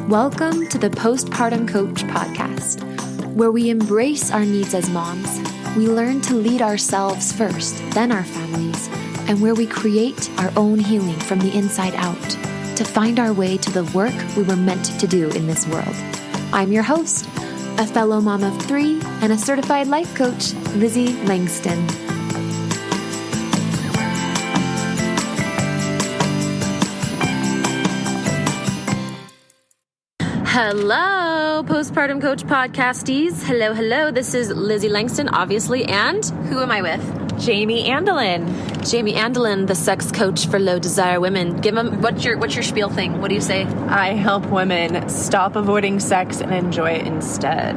Welcome to the Postpartum Coach podcast, where we embrace our needs as moms, we learn to lead ourselves first, then our families, and where we create our own healing from the inside out to find our way to the work we were meant to do in this world. I'm your host, a fellow mom of 3 and a certified life coach, Lizzie Langston. Hello, Postpartum Coach podcasties. Hello. This is Lizzie Langston, obviously, and who am I with? Jamie Andelin. Jamie Andelin, the sex coach for low desire women. Give them what's your spiel thing? What do you say? I help women stop avoiding sex and enjoy it instead.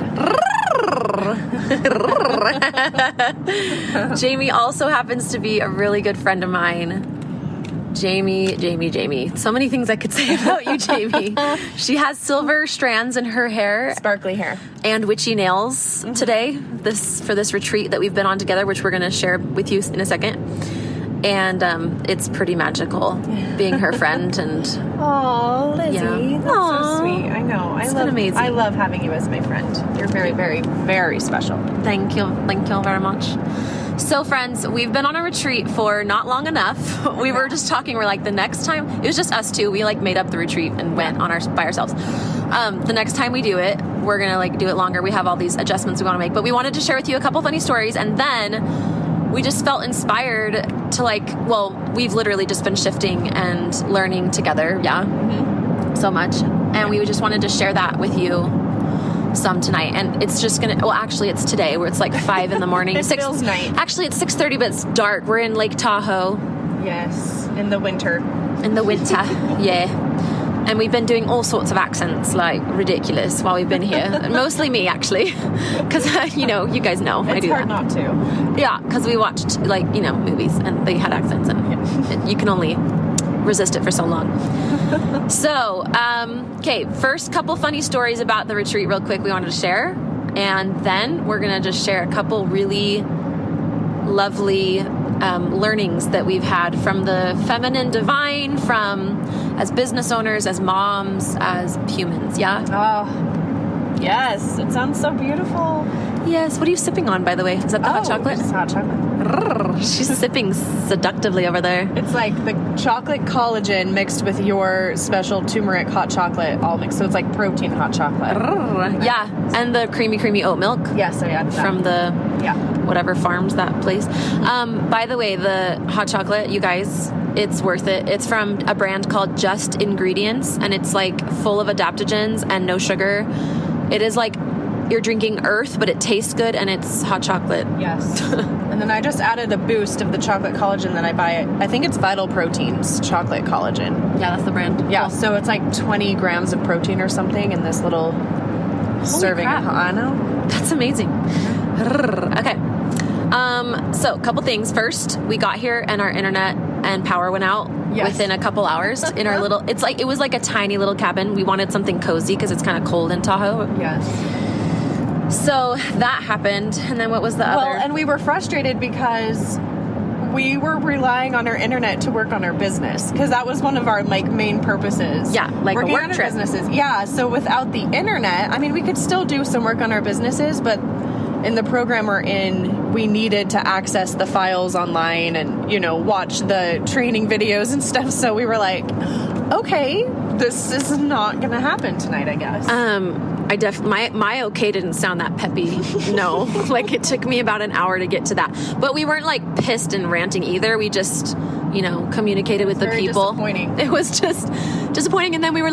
Jamie also happens to be a really good friend of mine. Jamie. So many things I could say about you, Jamie. She has silver strands in her hair. Sparkly hair. And witchy nails today, for this retreat that we've been on together, which we're going to share with you in a second. And it's pretty magical being her friend. And oh, Lizzie, yeah. That's so sweet. I know. It's been amazing. I love having you as my friend. You're very, very, very special. Thank you very much. So friends, we've been on a retreat for not long enough. We were just talking, we're like, the next time, it was just us two. We made up the retreat and went by ourselves. The next time we do it, we're going to do it longer. We have all these adjustments we want to make, but we wanted to share with you a couple funny stories. And then we just felt inspired to we've literally just been shifting and learning together. Yeah. Mm-hmm. So much. And we just wanted to share that with you some tonight, and it's just actually it's today where it's 5 in the morning. It feels night. Actually, it's 6:30, but it's dark. We're in Lake Tahoe. Yes, in the winter. Yeah. And we've been doing all sorts of accents, ridiculous, while we've been here. Mostly me, actually, because you guys know I do that. It's hard not to. Yeah, because we watched movies and they had accents, and you can only resist it for so long. So, okay, first couple funny stories about the retreat real quick we wanted to share, and then we're going to just share a couple really lovely learnings that we've had from the feminine divine, from as business owners, as moms, as humans. Yeah? Oh, yes. It sounds so beautiful. Yes. What are you sipping on, by the way? Is that the hot chocolate? It's hot chocolate. She's sipping seductively over there. It's like the chocolate collagen mixed with your special turmeric hot chocolate all mixed. So it's like protein hot chocolate. Yeah. And the creamy oat milk. Yes, I added that. From the whatever farms that place. By the way, the hot chocolate, you guys, it's worth it. It's from a brand called Just Ingredients, and it's full of adaptogens and no sugar. It is you're drinking earth, but it tastes good, and it's hot chocolate. Yes. And then I just added a boost of the chocolate collagen that I buy. I think it's Vital Proteins chocolate collagen. Yeah, that's the brand. Yeah, cool. So it's 20 grams of protein or something in this little serving. Crap. I know. That's amazing. Okay. So a couple things. First, we got here and our internet and power went out within a couple hours in our little, it was a tiny little cabin. We wanted something cozy because it's kind of cold in Tahoe. Yes. So that happened. And then what was the other? Well, and we were frustrated because we were relying on our internet to work on our business, because that was one of our main purposes. Yeah, working a work on our trip. Businesses. Yeah, so without the internet, we could still do some work on our businesses, but in the program we're in, we needed to access the files online and, watch the training videos and stuff. So we were like, okay, this is not going to happen tonight, I guess. My okay didn't sound that peppy. No, it took me about an hour to get to that, but we weren't pissed and ranting either. We just, communicated with the people. Disappointing. It was just disappointing. And then we were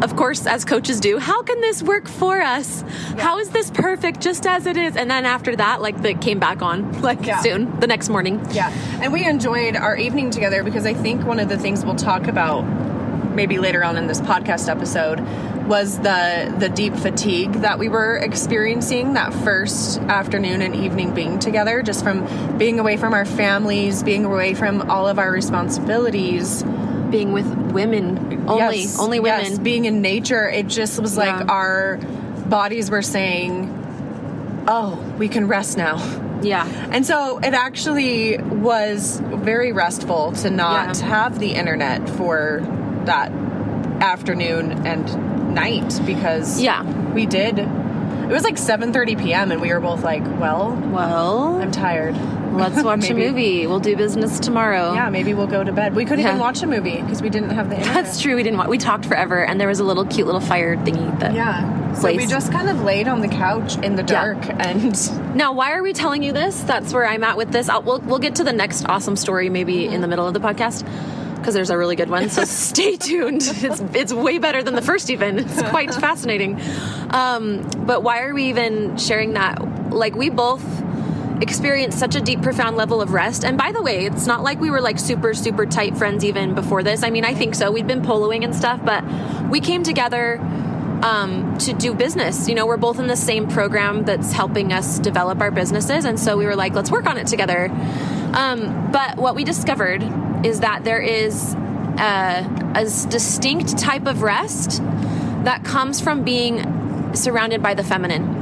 of course, as coaches do, how can this work for us? Yeah. How is this perfect just as it is? And then after that, that came back on soon, the next morning. Yeah. And we enjoyed our evening together, because I think one of the things we'll talk about maybe later on in this podcast episode was the deep fatigue that we were experiencing that first afternoon and evening being together, just from being away from our families, being away from all of our responsibilities, being with women, only women. Yes, being in nature. It just was our bodies were saying, oh, we can rest now. Yeah. And so it actually was very restful to not have the internet for that afternoon and night because we did. It was like 7:30 p.m. and we were both like, well, I'm tired. Let's watch a movie. We'll do business tomorrow. Yeah, maybe we'll go to bed. We couldn't even watch a movie because we didn't have the internet. That's true. We talked forever, and there was a cute little fire thingy that So we just kind of laid on the couch in the dark. And now, why are we telling you this? That's where I'm at with this. We'll get to the next awesome story maybe in the middle of the podcast, because there's a really good one. So stay tuned. It's way better than the first even. It's quite fascinating. But why are we even sharing that? Like, we both experienced such a deep, profound level of rest. And by the way, it's not like we were like super, super tight friends even before this. I mean, I think so. We'd been poloing and stuff, but we came together to do business. You know, we're both in the same program that's helping us develop our businesses. And so we were like, let's work on it together. But what we discovered is that there is a distinct type of rest that comes from being surrounded by the feminine.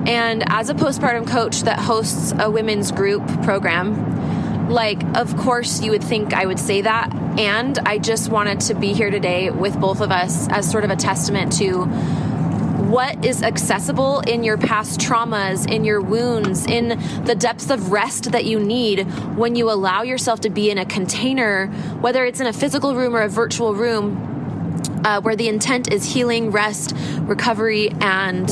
And as a postpartum coach that hosts a women's group program, like, of course you would think I would say that. And I just wanted to be here today with both of us as sort of a testament to what is accessible in your past traumas, in your wounds, in the depths of rest that you need when you allow yourself to be in a container, whether it's in a physical room or a virtual room, where the intent is healing, rest, recovery, and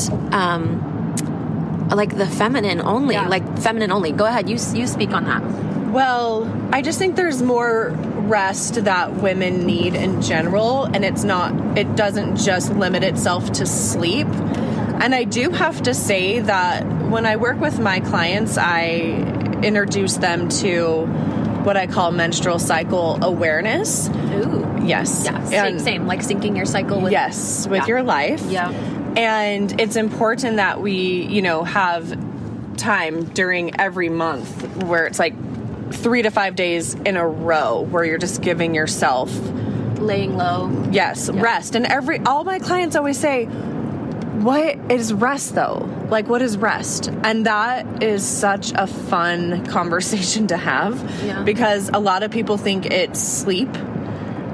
like the feminine only, feminine only. Go ahead. You speak on that. Well, I just think there's more rest that women need in general, and it doesn't just limit itself to sleep. And I do have to say that when I work with my clients, I introduce them to what I call menstrual cycle awareness. Ooh. Yes. Yeah. Same. Like syncing your cycle with your life. Yeah. And it's important that we, have time during every month where it's like 3 to 5 days in a row where you're just giving yourself laying low. Yes, rest. And all my clients always say, what is rest though? Like, what is rest? And that is such a fun conversation to have because a lot of people think it's sleep.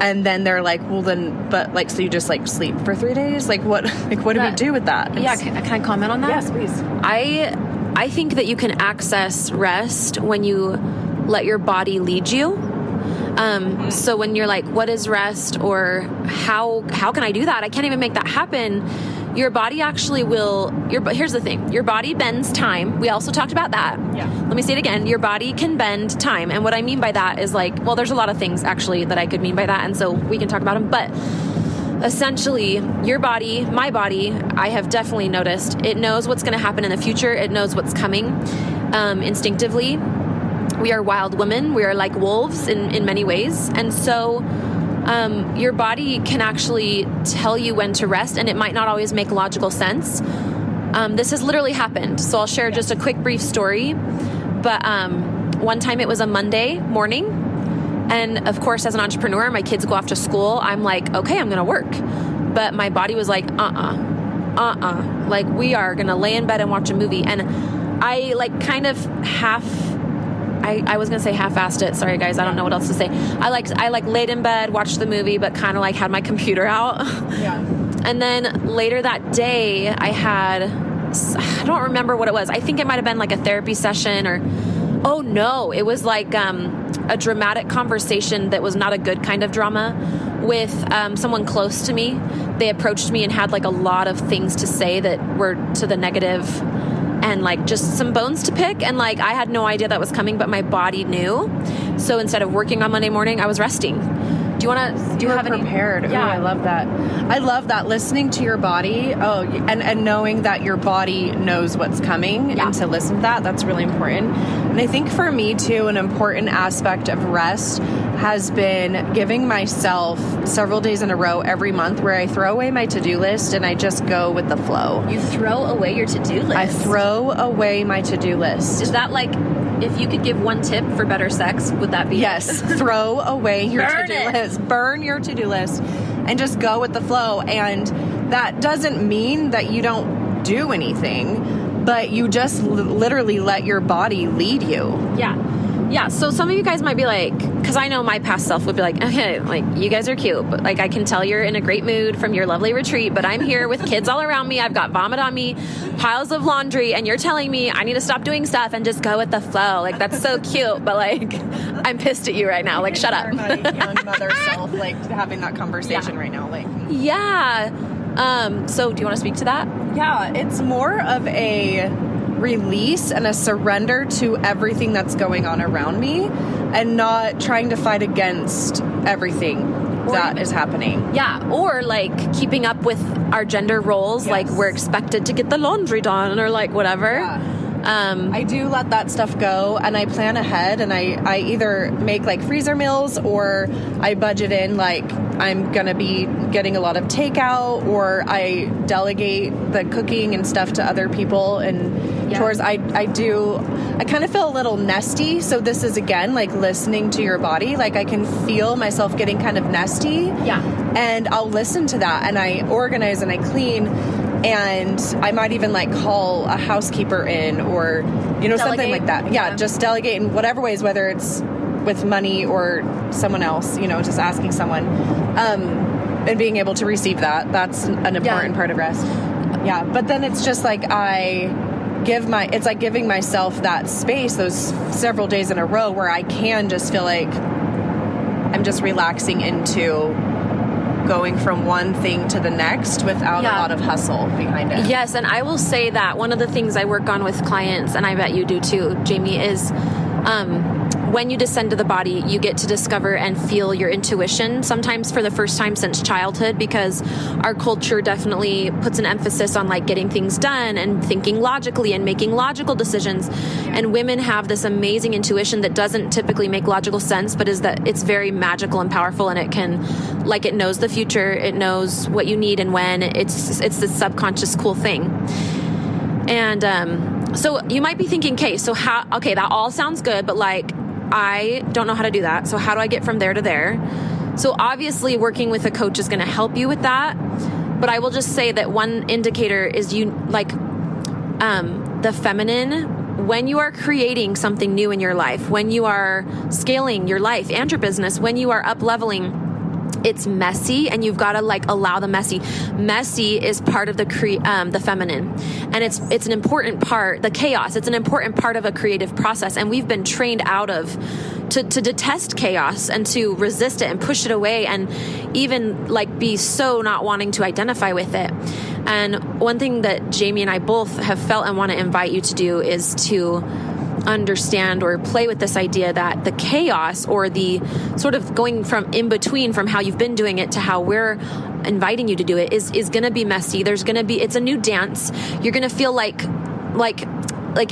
And then they're like, well, then, but like, so you just like sleep for 3 days? Like, what do we do with that? Can I comment on that? Yes, please. I think that you can access rest when you let your body lead you. So when you're like, what is rest, or how can I do that? I can't even make that happen. Your body actually will. Here's the thing. Your body bends time. We also talked about that. Yeah. Let me say it again. Your body can bend time. And what I mean by that is like, well, there's a lot of things actually that I could mean by that. And so we can talk about them. But essentially, your body, my body, I have definitely noticed, it knows what's going to happen in the future. It knows what's coming instinctively. We are wild women. We are like wolves in many ways. And so your body can actually tell you when to rest, and it might not always make logical sense. This has literally happened. So I'll share just a quick brief story. But one time it was a Monday morning, and of course, as an entrepreneur, my kids go off to school. I'm like, okay, I'm going to work. But my body was like, like, we are going to lay in bed and watch a movie. And I like kind of I was going to say half-assed it. Sorry, guys. I don't know what else to say. I laid in bed, watched the movie, but kind of like had my computer out. Yeah. And then later that day, I don't remember what it was. I think it might have been like a therapy session oh no, it was like a dramatic conversation that was not a good kind of drama with someone close to me. They approached me and had like a lot of things to say that were to the negative, and like just some bones to pick. And like, I had no idea that was coming, but my body knew. So instead of working on Monday morning, I was resting. Do you have prepared? Yeah. Ooh, I love that. I love that. Listening to your body. Oh, and knowing that your body knows what's coming and to listen to that. That's really important. And I think for me too, an important aspect of rest has been giving myself several days in a row every month where I throw away my to-do list and I just go with the flow. You throw away your to-do list? I throw away my to-do list. Is that like, if you could give one tip for better sex, would that be Yes. Throw away your to-do list. Burn your to-do list and just go with the flow. And that doesn't mean that you don't do anything, but you just literally let your body lead you. Yeah. Yeah, so some of you guys might be like, because I know my past self would be like, okay, like, you guys are cute, but like, I can tell you're in a great mood from your lovely retreat, but I'm here with kids all around me. I've got vomit on me, piles of laundry, and you're telling me I need to stop doing stuff and just go with the flow. Like, that's so cute, but like, I'm pissed at you right now. Like, shut up. My young mother self, like, having that conversation right now. Like, yeah. So do you want to speak to that? Yeah, it's more of a release and a surrender to everything that's going on around me and not trying to fight against everything that is happening. Yeah, or like keeping up with our gender roles, like we're expected to get the laundry done or like whatever. Yeah. I do let that stuff go, and I plan ahead, and I either make like freezer meals, or I budget in like I'm going to be getting a lot of takeout, or I delegate the cooking and stuff to other people and chores. I kind of feel a little nesty. So this is, again, like listening to your body. Like I can feel myself getting kind of nesty. Yeah. And I'll listen to that, and I organize and I clean. And I might even like call a housekeeper in, or, you know, something like that. Yeah, just delegate in whatever ways, whether it's with money or someone else, you know, just asking someone, and being able to receive that. That's an important part of rest. Yeah. But then it's just like it's like giving myself that space, those several days in a row where I can just feel like I'm just relaxing into going from one thing to the next without a lot of hustle behind it. Yes, and I will say that one of the things I work on with clients, and I bet you do too, Jamie, is when you descend to the body, you get to discover and feel your intuition, sometimes for the first time since childhood, because our culture definitely puts an emphasis on like getting things done and thinking logically and making logical decisions. And women have this amazing intuition that doesn't typically make logical sense, but is that it's very magical and powerful, and it can, like, it knows the future, it knows what you need and when. It's this subconscious cool thing. And so you might be thinking, okay, that all sounds good, but like, I don't know how to do that. So how do I get from there to there? So obviously working with a coach is going to help you with that. But I will just say that one indicator is the feminine, when you are creating something new in your life, when you are scaling your life and your business, when you are up leveling, it's messy, and you've got to like allow the messy. Messy is part of the feminine, and it's an important part. The chaos, it's an important part of a creative process, and we've been trained to detest chaos and to resist it and push it away, and even like be so not wanting to identify with it. And one thing that Jamie and I both have felt and want to invite you to do is to understand or play with this idea that the chaos, or the sort of going from in between from how you've been doing it to how we're inviting you to do it is going to be messy. It's a new dance. You're going to feel like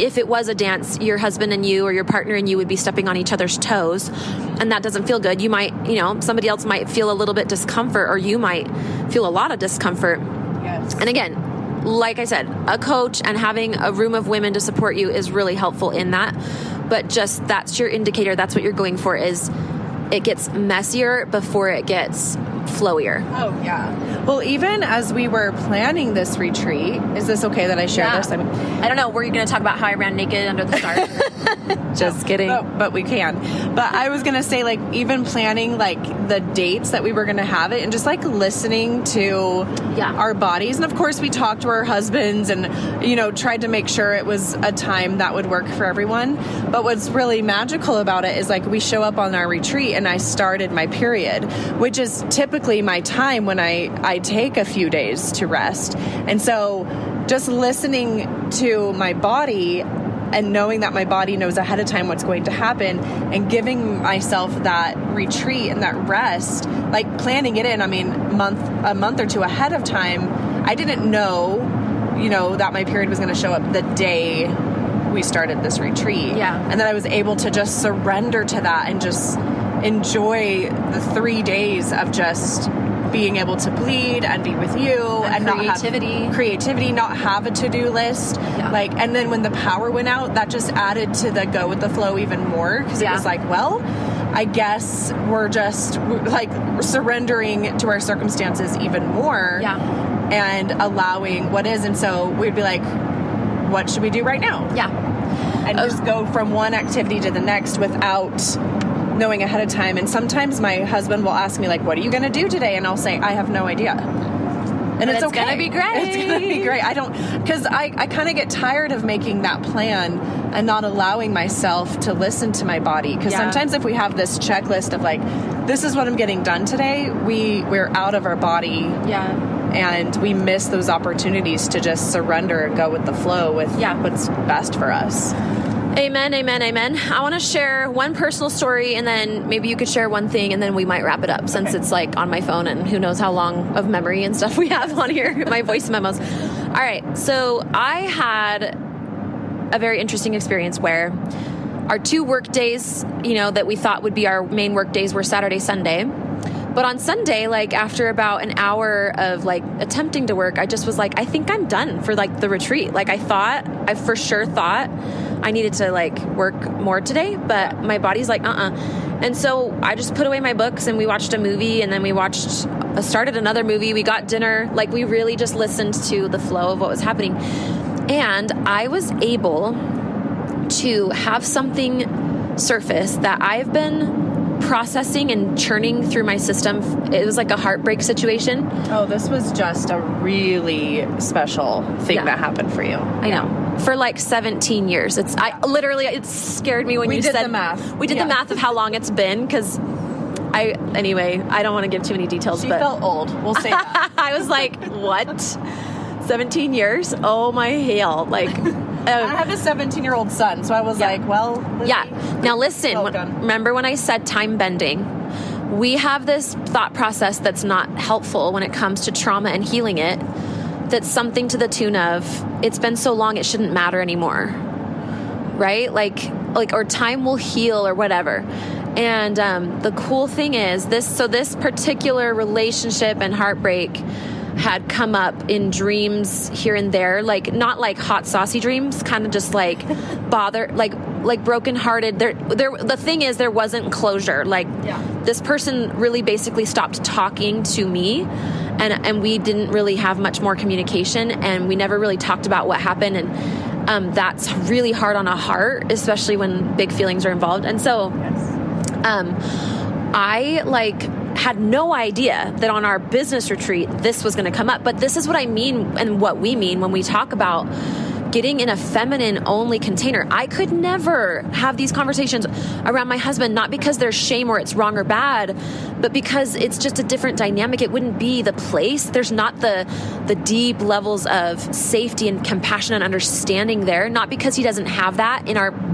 if it was a dance, your husband and you, or your partner and you, would be stepping on each other's toes, and that doesn't feel good. You might, somebody else might feel a little bit discomfort, or you might feel a lot of discomfort. Yes. And again, like I said, a coach and having a room of women to support you is really helpful in that. But just that's your indicator. That's what you're going for, is it gets messier before it gets flowier. Oh, yeah. Well, even as we were planning this retreat, is this okay that I share this? I don't know. Were you going to talk about how I ran naked under the stars? Just kidding. But we can. But I was going to say, like, even planning, like, the dates that we were going to have it, and just, like, listening to our bodies. And, of course, we talked to our husbands and, tried to make sure it was a time that would work for everyone. But what's really magical about it is, like, we show up on our retreat, and I started my period, which is typically my time when I take a few days to rest. And so just listening to my body and knowing that my body knows ahead of time what's going to happen, and giving myself that retreat and that rest, like planning it in, a month or two ahead of time. I didn't know, that my period was going to show up the day we started this retreat. Yeah. And then I was able to just surrender to that and just enjoy the 3 days of just being able to bleed and be with you, and creativity, not have a to-do list. Yeah. And then when the power went out, that just added to the go with the flow even more, because it was like, well, I guess we're just like surrendering to our circumstances even more, and allowing what is. And so we'd be like, what should we do right now? Yeah. and just go from one activity to the next without knowing ahead of time. And sometimes my husband will ask me, like, what are you going to do today? And I'll say, I have no idea. And it's okay. Going to be great. It's going to be great. Because I kind of get tired of making that plan and not allowing myself to listen to my body. Because sometimes if we have this checklist of like, this is what I'm getting done today, we're out of our body. Yeah. And we miss those opportunities to just surrender and go with the flow with what's best for us. Amen, amen, amen. I want to share one personal story, and then maybe you could share one thing, and then we might wrap it up since it's like on my phone and who knows how long of memory and stuff we have on here, my voice memos. All right, so I had a very interesting experience where our 2 work days, that we thought would be our main work days were Saturday, Sunday. But on Sunday, like after about an hour of like attempting to work, I just was like, I think I'm done for like the retreat. Like I for sure thought I needed to like work more today, but my body's like, And so I just put away my books and we watched a movie, and then we started another movie. We got dinner. Like we really just listened to the flow of what was happening. And I was able to have something surface that I've been processing and churning through my system. It was like a heartbreak situation. Oh, this was just a really special thing that happened for you. I know. For like 17 years. It scared me when you said the math. We did the math of how long it's been, because I don't want to give too many details. She but felt old. We'll say that. I was like, what? 17 years? Oh my hail. Like, I have a 17-year-old son, so I was like, well, Lizzie, Now listen, remember when I said time bending? We have this thought process that's not helpful when it comes to trauma and healing it. That's something to the tune of, it's been so long it shouldn't matter anymore. Right? Like or time will heal or whatever. And the cool thing is this particular relationship and heartbreak had come up in dreams here and there, like not like hot saucy dreams, kind of just like like brokenhearted. The thing is, there wasn't closure. Like this person really basically stopped talking to me, and we didn't really have much more communication, and we never really talked about what happened. And that's really hard on a heart, especially when big feelings are involved. And so, I had no idea that on our business retreat this was going to come up. But this is what I mean and what we mean when we talk about getting in a feminine only container. I could never have these conversations around my husband, not because there's shame or it's wrong or bad, but because it's just a different dynamic. It wouldn't be the place. There's not the deep levels of safety and compassion and understanding there, not because he doesn't have that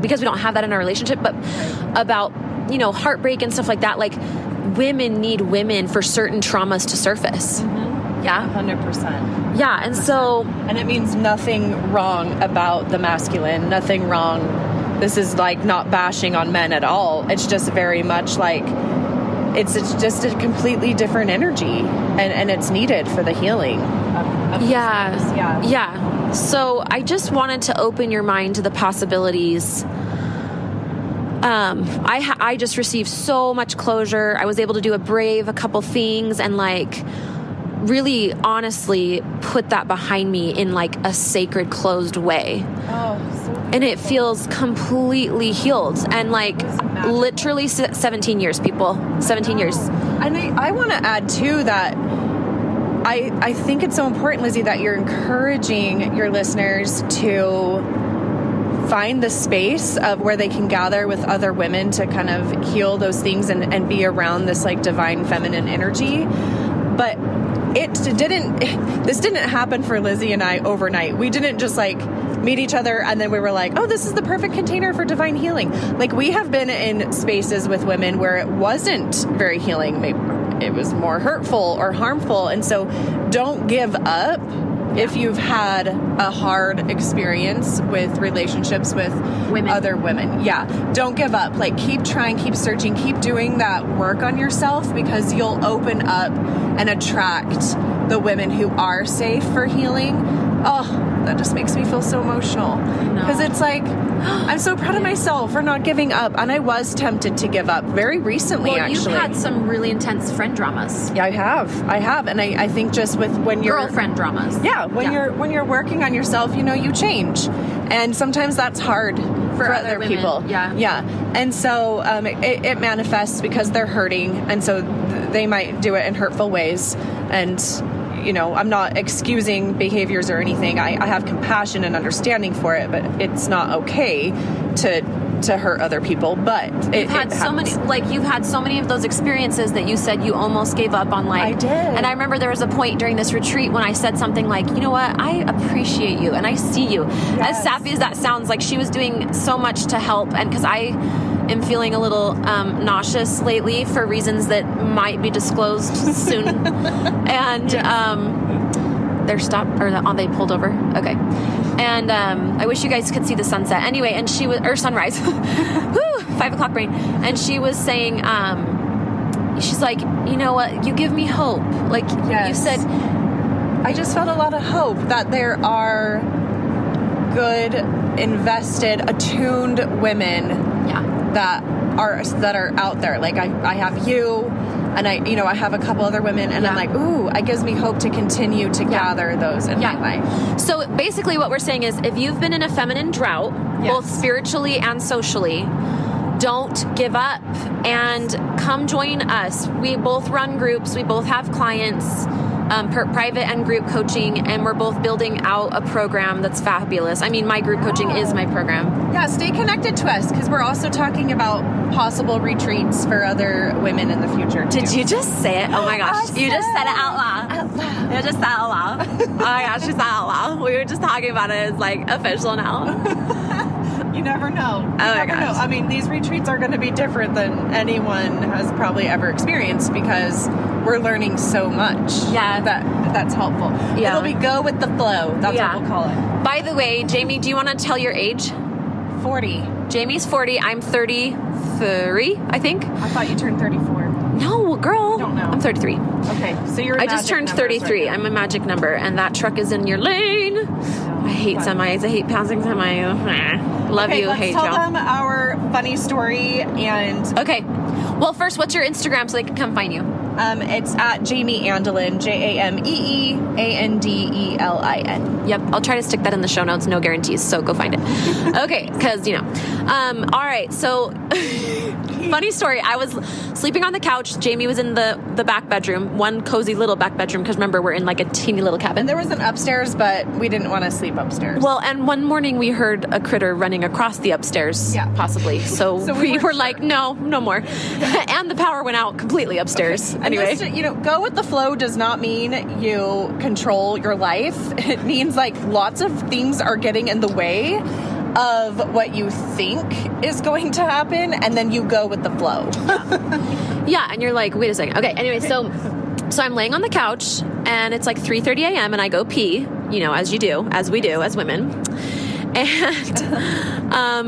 because we don't have that in our relationship, but about, heartbreak and stuff like that. Like, women need women for certain traumas to surface. Mm-hmm. Yeah. 100%. Yeah. And so, and it means nothing wrong about the masculine, nothing wrong. This is like not bashing on men at all. It's just very much like, it's just a completely different energy, and it's needed for the healing. Yeah. So I just wanted to open your mind to the possibilities. I just received so much closure. I was able to do a couple things and really honestly put that behind me in a sacred closed way. Oh, so and it feels completely healed. And literally 17 years, people. 17 years. And I want to add too that I think it's so important, Lizzie, that you're encouraging your listeners to find the space of where they can gather with other women to kind of heal those things and be around this divine feminine energy. But this didn't happen for Lizzie and I overnight. We didn't just meet each other and then we were like, oh, this is the perfect container for divine healing. We have been in spaces with women where it wasn't very healing. Maybe it was more hurtful or harmful. And so don't give up. If you've had a hard experience with relationships with other women, don't give up. Keep trying, keep searching, keep doing that work on yourself, because you'll open up and attract the women who are safe for healing. Oh, that just makes me feel so emotional, because it's I'm so proud of myself for not giving up. And I was tempted to give up very recently, actually. You've had some really intense friend dramas. Yeah, I have. And I think just with when you're... Girlfriend dramas. Yeah, when you're working on yourself, you change. And sometimes that's hard for other women. people. Yeah. And so it manifests because they're hurting, and so they might do it in hurtful ways. And I'm not excusing behaviors or anything. I have compassion and understanding for it, but it's not okay to hurt other people. But you've had so many of those experiences that you said you almost gave up on. I did. And I remember there was a point during this retreat when I said something like, you know what, I appreciate you and I see you. Yes. As sappy as that sounds, like she was doing so much to help, and because I am feeling a little nauseous lately for reasons that might be disclosed soon. And they're stopped, or they pulled over. Okay. And I wish you guys could see the sunset. Anyway, and she was, or sunrise. Woo, 5 o'clock rain. And she was saying, she's like, you know what? You give me hope. Like you said, I just felt a lot of hope that there are good, invested, attuned women that are out there. Like I have you, and I have a couple other women, and I'm like, ooh, it gives me hope to continue to gather those in my life. So basically what we're saying is, if you've been in a feminine drought, both spiritually and socially, don't give up and come join us. We both run groups. We both have clients, private and group coaching, and we're both building out a program that's fabulous. I mean, my group coaching is my program. Yeah, stay connected to us, because we're also talking about possible retreats for other women in the future too. Did you just say it? Oh my gosh, you just said it out loud. You just said it out loud. Oh my gosh, you said it out loud. We were just talking about it. It's like official now. You never know. You never know. I mean, these retreats are going to be different than anyone has probably ever experienced, because we're learning so much. Yeah. That's helpful. Yeah. It'll be go with the flow. That's what we'll call it. By the way, Jamie, do you want to tell your age? 40. Jamie's 40. I'm 33, I think. I thought you turned 34. No, girl. I don't know. I'm 33. Okay, so you're. I just turned 33. Right, I'm a magic number, and that truck is in your lane. I hate semis. I hate passing semis. Love you. Let's hate tell y'all. them our funny story. And okay. Well, first, what's your Instagram so they can come find you? It's at Jamee Andelin, JameeAndelin. Yep, I'll try to stick that in the show notes. No guarantees, so go find it. Okay, because all right. So, funny story. I was sleeping on the couch. Jamie was in the back bedroom, one cozy little back bedroom. Because remember, we're in like a teeny little cabin. And there was an upstairs, but we didn't want to sleep upstairs. Well, and one morning we heard a critter running across the upstairs. Yeah, possibly. So we were like, no more. And the power went out completely upstairs. Okay. Anyway, just, go with the flow does not mean you control your life. It means like lots of things are getting in the way of what you think is going to happen, and then you go with the flow. Yeah, and you're like, wait a second. Okay, anyway, so I'm laying on the couch, and it's like 3:30 a.m., and I go pee, as you do, as we do as women. And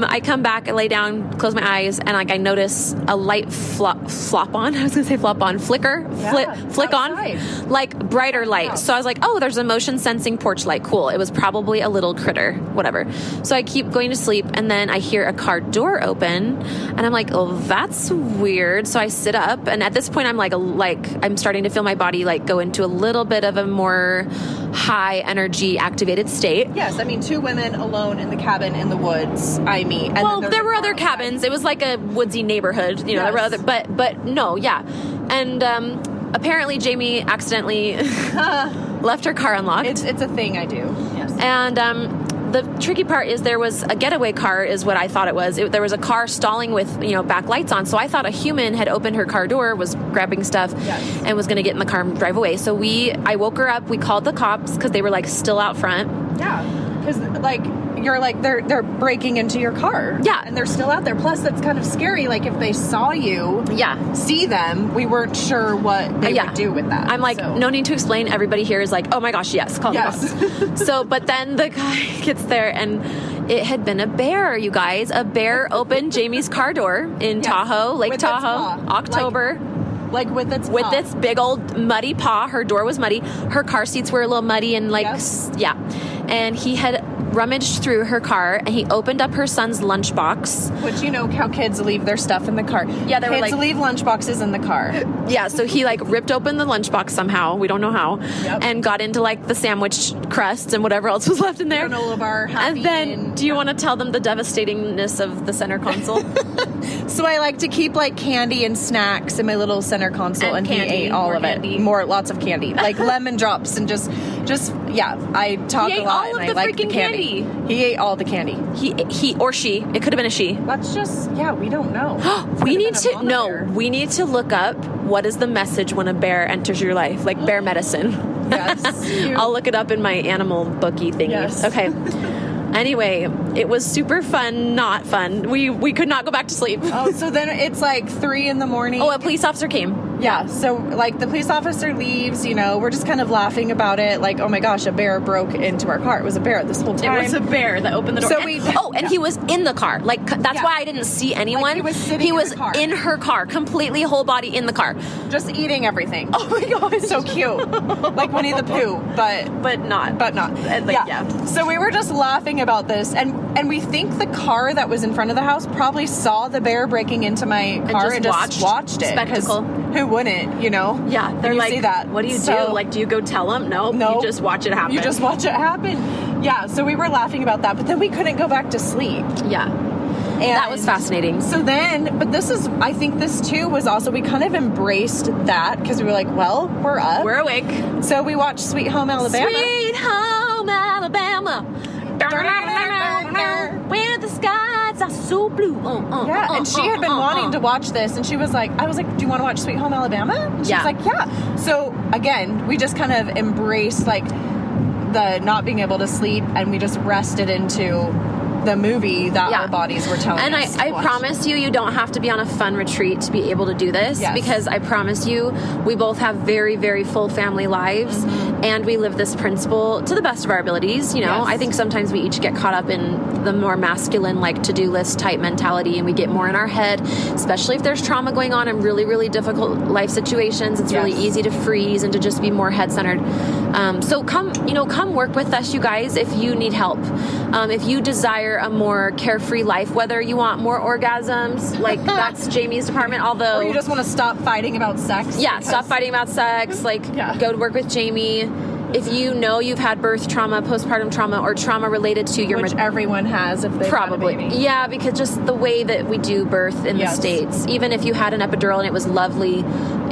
I come back, I lay down, close my eyes, and like I notice a light flop on. I was gonna say flop on, flicker, flick outside. On, like brighter light. So I was like, oh, there's a motion sensing porch light. Cool. It was probably a little critter, whatever. So I keep going to sleep, and then I hear a car door open, and I'm like, oh, that's weird. So I sit up, and at this point, I'm like I'm starting to feel my body like go into a little bit of a more high energy activated state. Yes, I mean 2 women alone in the cabin in the woods. And there were other cabins. It was like a woodsy neighborhood. Yes. There were other, but no, yeah. And apparently Jamie accidentally left her car unlocked. It's a thing I do. Yes. And the tricky part is there was a getaway car, is what I thought it was. There was a car stalling with back lights on. So I thought a human had opened her car door, was grabbing stuff, and was going to get in the car and drive away. So I woke her up. We called the cops because they were like still out front. Yeah, because you're like they're breaking into your car. Yeah, and they're still out there. Plus, that's kind of scary. Like if they saw you, see them, we weren't sure what they would do with that. I'm like, no need to explain. Everybody here is like, oh my gosh, yes, call the cops. So, but then the guy gets there, and it had been a bear. You guys, a bear opened Jamie's car door in Tahoe, Lake Tahoe, October. Like with its paw. With its big old muddy paw. Her door was muddy. Her car seats were a little muddy and and he had rummaged through her car and he opened up her son's lunchbox. Which, you know how kids leave their stuff in the car. Yeah, they were kids like, leave lunchboxes in the car. Yeah, so he like ripped open the lunchbox somehow, we don't know how, and got into like the sandwich crusts and whatever else was left in there. Granola bar, and then, do you want to tell them the devastatingness of the center console? So I like to keep like candy and snacks in my little center console, and candy, he ate all of candy. it. Lots of candy, like lemon drops, and just yeah. I talk a lot, and I like the candy. He ate all the candy. He or she. It could have been a she. Let's just we don't know. We need to look up what is the message when a bear enters your life, like bear medicine. Yes, I'll look it up in my animal bookie thingy. Yes. Okay. Anyway, it was super fun, not fun. We could not go back to sleep. Oh, so then it's like 3 a.m. Oh, a police officer came. Yeah, so like the police officer leaves, we're just kind of laughing about it, like, oh my gosh, a bear broke into our car. It was a bear this whole time. It was a bear that opened the door. So and he was in the car. Like, that's why I didn't see anyone. Like he was sitting in the car. In her car, completely whole body in the car. Just eating everything. Oh my gosh. So cute. Like Winnie the Pooh, but not. Yeah. So we were just laughing about this, and we think the car that was in front of the house probably saw the bear breaking into my car and just watched it. Spectacle. Who wouldn't, Yeah, they're like, see that. What do you do? Like, do you go tell them? No, you just watch it happen. You just watch it happen. Yeah, so we were laughing about that, but then we couldn't go back to sleep. Yeah. And that was fascinating. So then, but I think this too was also, we kind of embraced that because we were like, well, we're up. We're awake. So we watched Sweet Home Alabama. Sweet Home Alabama. Where the skies are so blue. And she had been wanting to watch this, and I was like, do you want to watch Sweet Home Alabama? And she was like, yeah. So again, we just kind of embraced like the not being able to sleep, and we just rested into the movie that our bodies were telling us. And I promise you don't have to be on a fun retreat to be able to do this, because I promise you we both have very, very full family lives, and we live this principle to the best of our abilities. I think sometimes we each get caught up in the more masculine, like to-do list type mentality, and we get more in our head, especially if there's trauma going on in really, really difficult life situations. It's really easy to freeze and to just be more head-centered. So come work with us, you guys, if you need help. If you desire a more carefree life, whether you want more orgasms, like that's Jamie's department, although... Or you just want to stop fighting about sex. Yeah, stop fighting about sex, go to work with Jamie. If you know you've had birth trauma, postpartum trauma, or trauma related to your... Which everyone has if they've probably had a baby. Yeah, because just the way that we do birth in the States, even if you had an epidural and it was lovely,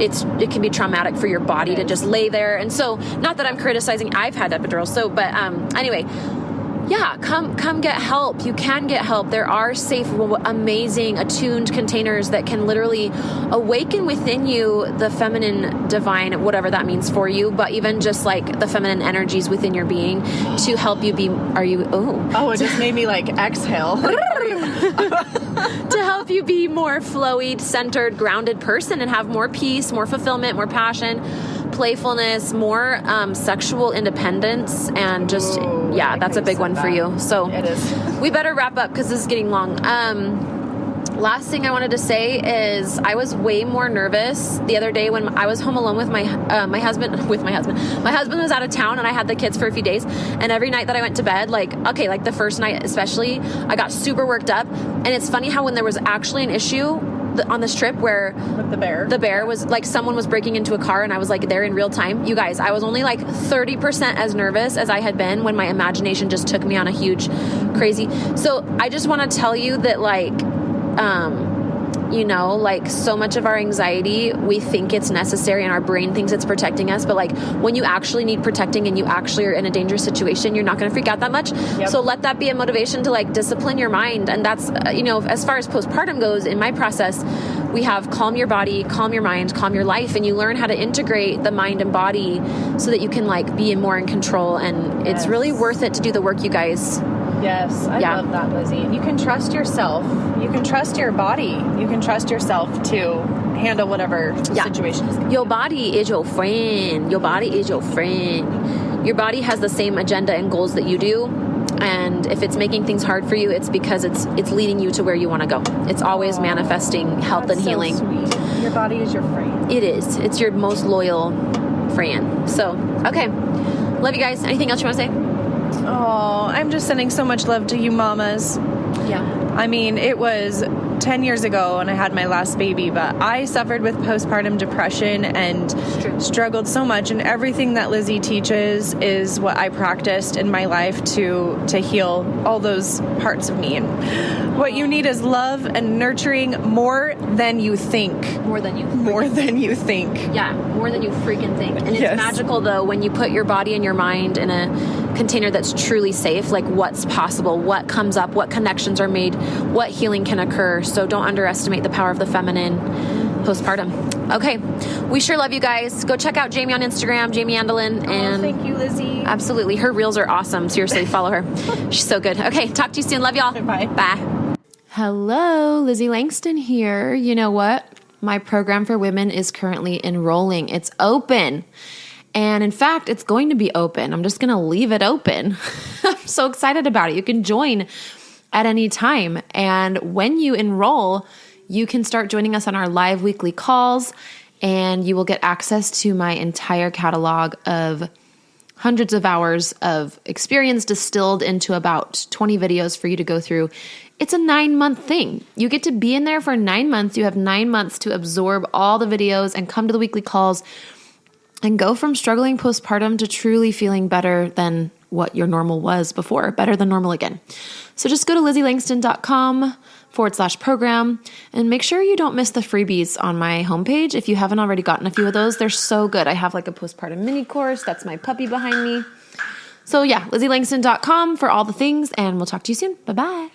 it can be traumatic for your body to just lay there. And so, not that I'm criticizing, I've had epidurals, but anyway... Yeah, come get help. You can get help. There are safe, amazing, attuned containers that can literally awaken within you the feminine divine, whatever that means for you, but even just like the feminine energies within your being to help you be, it just made me like exhale. To help you be more flowy, centered, grounded person and have more peace, more fulfillment, more passion, playfulness, more sexual independence, and just that's a big one for you. So it is. We better wrap up because this is getting long. Last thing I wanted to say is I was way more nervous the other day when I was home alone with my husband. My husband was out of town and I had the kids for a few days. And every night that I went to bed, like the first night especially, I got super worked up. And it's funny how when there was actually an issue on this trip where with the bear was like someone was breaking into a car and I was like there in real time. You guys, I was only like 30% as nervous as I had been when my imagination just took me on a huge crazy. So I just want to tell you that so much of our anxiety, we think it's necessary and our brain thinks it's protecting us. But like when you actually need protecting and you actually are in a dangerous situation, you're not going to freak out that much. Yep. So let that be a motivation to like discipline your mind. And that's, as far as postpartum goes, in my process, we have calm your body, calm your mind, calm your life. And you learn how to integrate the mind and body so that you can like be more in control. And it's really worth it to do the work, you guys. Yes, I love that, Lizzie. And you can trust yourself. You can trust your body. You can trust yourself to handle whatever situation is going. Your body is your friend. Your body is your friend. Your body has the same agenda and goals that you do. And if it's making things hard for you, it's because it's leading you to where you want to go. It's always manifesting health and healing. So sweet. Your body is your friend. It is. It's your most loyal friend. So, okay. Love you guys. Anything else you want to say? Oh, I'm just sending so much love to you mamas. Yeah. I mean, it was 10 years ago when I had my last baby, but I suffered with postpartum depression and struggled so much. And everything that Lizzie teaches is what I practiced in my life to heal all those parts of me. And what you need is love and nurturing more than you think. More than you think. Yeah, more than you freaking think. And it's magical, though, when you put your body and your mind in a container that's truly safe, like what's possible, what comes up, what connections are made, what healing can occur. So don't underestimate the power of the feminine postpartum. Okay, we sure love you guys. Go check out Jamee on Instagram, Jamee Andelin. And thank you, Lizzie. Absolutely. Her reels are awesome. Seriously, follow her. She's so good. Okay, talk to you soon. Love y'all. Bye. Bye. Hello, Lizzie Langston here. You know what? My program for women is currently enrolling. It's open. And in fact, it's going to be open. I'm just going to leave it open. I'm so excited about it. You can join at any time. And when you enroll, you can start joining us on our live weekly calls, and you will get access to my entire catalog of hundreds of hours of experience distilled into about 20 videos for you to go through. It's a 9-month thing. You get to be in there for 9 months. You have 9 months to absorb all the videos and come to the weekly calls and go from struggling postpartum to truly feeling better than what your normal was before, better than normal again. So just go to LizzieLangston.com/program and make sure you don't miss the freebies on my homepage. If you haven't already gotten a few of those, they're so good. I have like a postpartum mini course. That's my puppy behind me. So yeah, LizzieLangston.com for all the things, and we'll talk to you soon. Bye-bye.